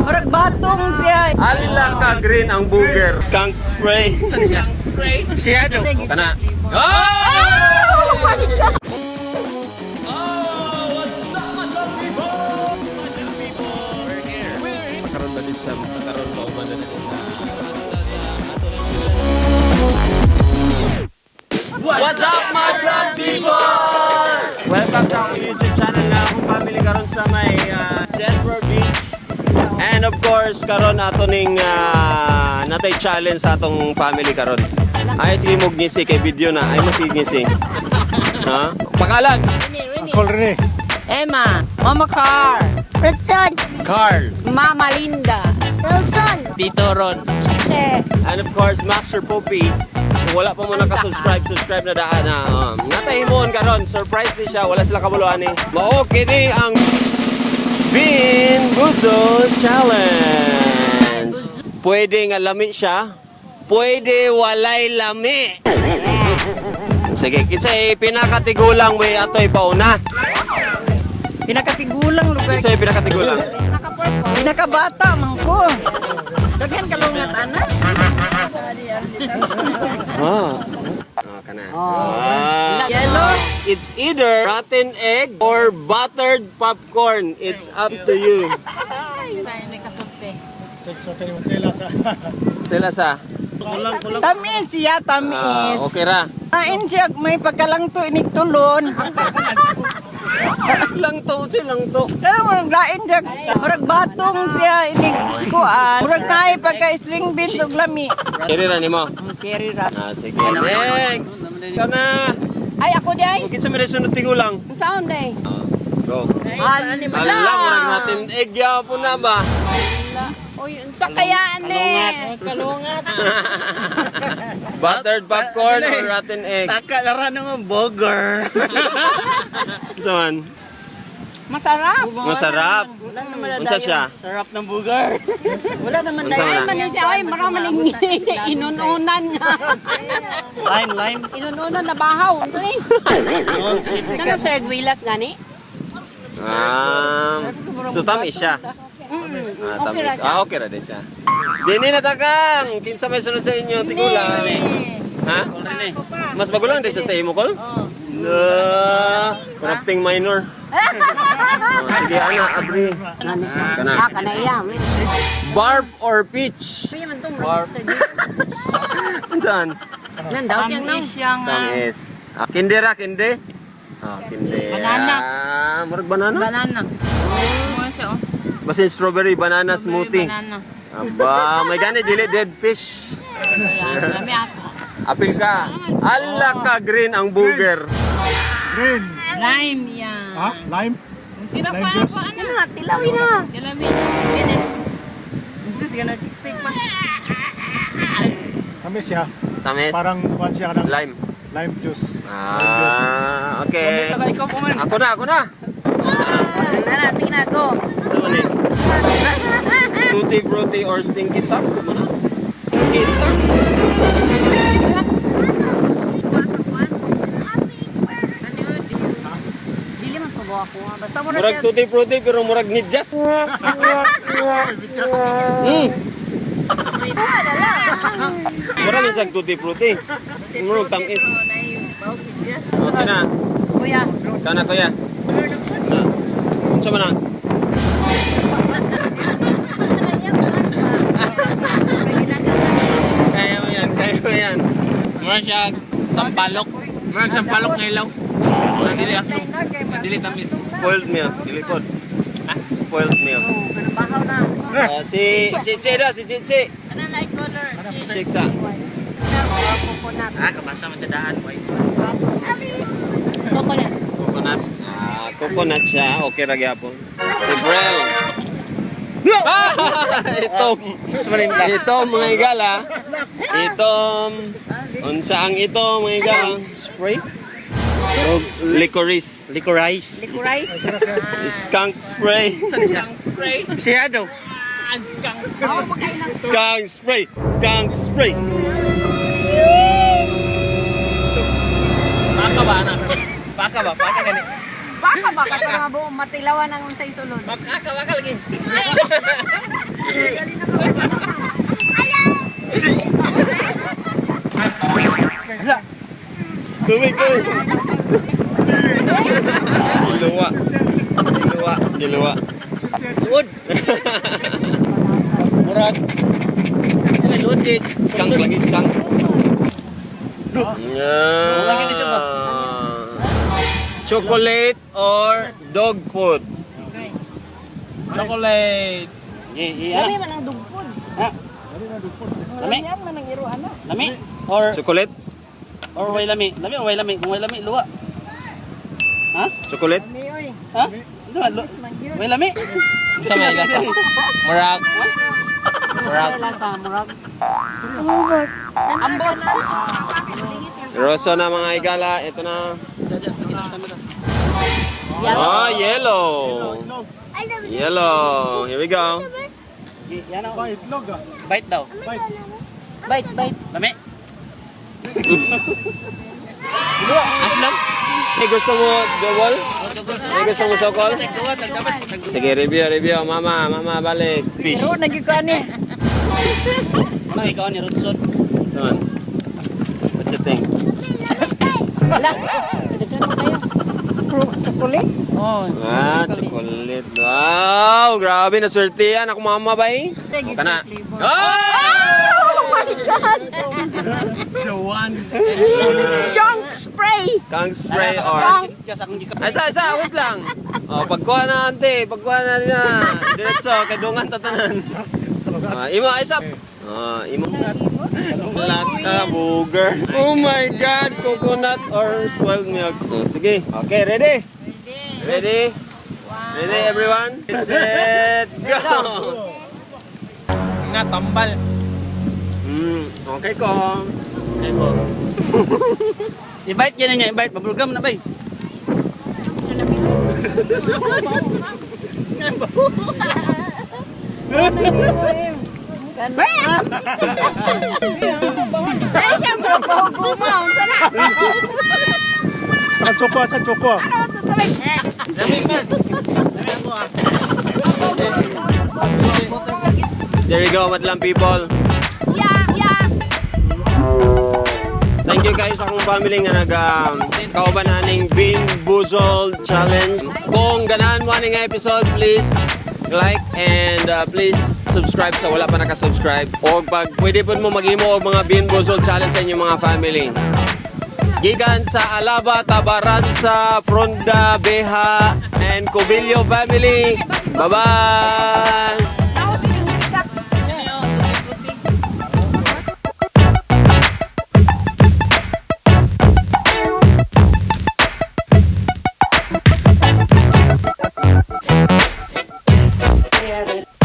Murag batong siya. Ala ka green ang booger. Skunk spray. Skunk spray. Siyado. O ka na. Oh! Oh my God! Makaroon na din siya. Makaroon na uban na din siya. What's up, my vlog people? Welcome sa akong YouTube channel na akong family karon sa may Jasper Beach. And of course, karon ato ning natay challenge sa atong family karon. Ay sige mo ngisi kay video na. Ay mo sige ngisi. Ha? Pangalan? Rene. Emma, Mama Car, Rutson, Carl. Mama Linda, Wilson, Tito Ron. And of course, Master Poppy. Kung wala pa mo nakasubscribe, subscribe na daan na. Natahimon karon, surprise ni siya, wala sila kabuluan ni. Mao kini ang Bean Boozled Challenge. Pwede nga lami siya, pwede walay lami. Sige, kinsay pinakatigulang may atoy pauna. pinakatigulang lugar. Kinsay pinakatigulang. Pinakabata man ko. Daghan kalungat ana. Kana. Yellow. It's either rotten egg or buttered popcorn. It's up to you. Sila sa. Tamis siya, tamis. Okay ra. Kain siya, may pagkalangto inig tulon. Lang to, silang to. Pero murag lain siya, murag batong siya inig kuan. Murag naay pagka-string beans ug lami. Kiri ra nimo. Carry ra. Sige, next. Kana. ay ako di ay, Kinsa may sunod tigulang? sound day. Go. Ala, Alam, murag natin egg ya po na ba? Uy, unsa kayaan eh. Kalungat. Buttered popcorn or rotten egg? Taka lara ng burger. Saan? Masarap. Masarap. Unsa siya? Sarap ng burger. Wala naman Unsa dahil. man? Mani siya ay marami inununan nga. Lime. Inununan na bahaw. Kano sir Duilas gani? So tamis siya. Tamis. Okay ra din siya. Dini na takang. Kinsa may sunod sa inyo tigulang? Ha? Mas magulang din siya sa imo kol? Corrupting minor. Sige, ana, abri. Kana. Kana iya. Barf or peach? Saan? Nan daw yang nang. Tamis. Kinde ra, kinde? Kinde. Banana. Murag banana? Banana. Oh. Basta strawberry banana smoothie. Banana. Aba, may gani dili dead fish. Lami ako. Apil ka. Ala ka green ang booger. Green. Lime yan. Ha? Lime? Sino Lime pa juice. ako? Ano? Ano na tilawin na. Galami. Ganyan. This is gonna stick pa. Tamis siya. Tamis. Parang kuhan siya ng Lime. lime juice. Okay. Ikaw po man. Ako na. Nana, sige na go. Saan ni? Tutti frutti or stinky socks mo na? Stinky socks. Dili man po ako. Basta mo na Murag siya. tutti frutti pero murag nidyas. Murag yung siyang tutti frutti. Murag tamis. Okay na. Kuya. Kana kuya. Sama na. Kaya mo yan. Mura siya sampalok. Mura sampalok ng ilaw. Dili ako. Dili tamis. Spoiled milk. Dilipod. Spoiled milk. Bahaw na. Si Chichi. Ano like color? Shiksa. Coconut. Kabasa mo sa daan. Coconut. Coconut. Coconut siya. Okay ra gyapon. Si Brel. Itom mga igala. Itom. Unsa ang itom mga igala? Spray? Licorice. Licorice. Rice. Skunk spray. Skunk spray? Siyado. Skunk spray. Ako pagkain ng Skunk spray. Skunk spray. Paka ba anak? Paka ba? Paka gani. baka para mabuo matilawan ang unsay sulod. Paka lagi. Tubig ko. Giluwa. Giluwa. Giluwa. Luod. Murag. Ay, luod din. Skunk lagi, skunk. Lagi di siya ba? Chocolate or dog food? Chocolate. Lami man ang dugpon. Lami? Yan man ang iruan na. Lami? Or Chocolate? way lami? Lami o way lami? Kung way lami, luwa. Ha? Chocolate? Ni oy. Ha? Ano ba? Way lami? Sa may lasa. Murag. Murag. Lasa, murag. Ambot. Rosso na mga igala. Ito na. Yellow. Oh, yellow. Yellow. Here we go. Yan o. Itlog ah. Bite daw. Bite, bite. Lami? Aslam? Hey, gusto mo double? Hey, gusto mo sokol? Sige, review. Mama, balik. Fish. Pero nagikuan ni. Ano ikaw ni Rodson? Come on. What's your thing? Wala. Daghan mo kayo. Chocolate. Oh. Ah, chocolate. Wow, grabe na swerte yan. Ako mama ba eh? Sige, Ka na. flavor. Oh! The one. Junk spray. Kang spray or... Skunk. Isa, wait lang. Oh, pagkuha na ante, pagkuha na rin na. Diretso, kay dungan tatanan. Imo, isa. Imo. Lata, booger. Oh my God, coconut or spoiled milk. Oh, sige. Okay, ready? Ready? Ready, everyone? Set, go! Nga, tambal. Okay ko. I-bite yan niya, i-bite. Babulgam na ba eh? Ay, siyempre, pahugumaw. Sana. Sa choco. Ano tutubig? Lami man. Lami ako ah. There you go, madlang people. Yeah. Thank you guys sa akong family nga kauban aning Bean Boozled Challenge. Kung ganahan mo aning episode, please like and please subscribe sa wala pa naka-subscribe. O pag pwede po mo mag-imo og mga Bean Boozled Challenge sa inyong mga family. Gikan sa Alaba, Tabaransa, Fronda, Beha, and Cobillo family. Bye-bye! Yeah.